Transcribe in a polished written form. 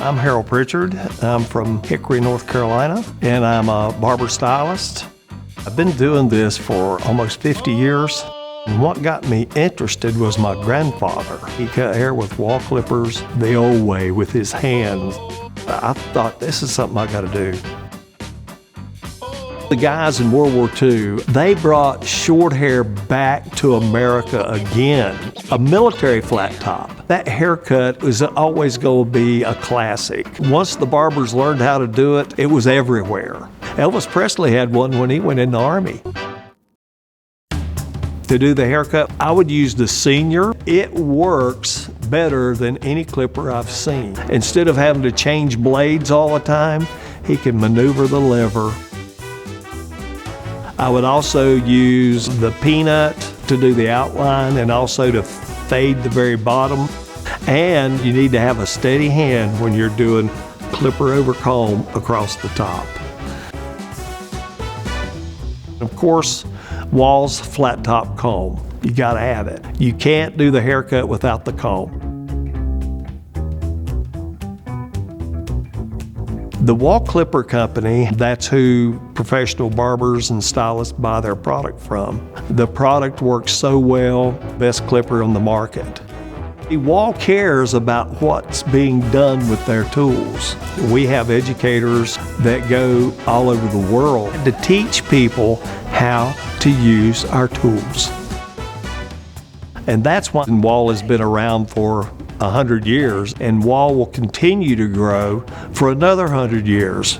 I'm Harold Pritchard. I'm from Hickory, North Carolina, and I'm a barber stylist. I've been doing this for almost 50 years. And what got me interested was my grandfather. He cut hair with wall clippers the old way with his hands. I thought, this is something I got to do. The guys in World War II, they brought short hair back to America again. A military flat top. That haircut was always going to be a classic. Once the barbers learned how to do it, it was everywhere. Elvis Presley had one when he went in the Army. To do the haircut, I would use the Senior. It works better than any clipper I've seen. Instead of having to change blades all the time, he can maneuver the lever. I would also use the Peanut to do the outline and also to fade the very bottom. And you need to have a steady hand when you're doing clipper over comb across the top. Of course, Wahl's flat top comb. You gotta have it. You can't do the haircut without the comb. The Wahl Clipper Company, that's who professional barbers and stylists buy their product from. The product works so well, best clipper on the market. Wahl cares about what's being done with their tools. We have educators that go all over the world to teach people how to use our tools. And that's why Wahl has been around for 100 years, and Wahl will continue to grow for another 100 years.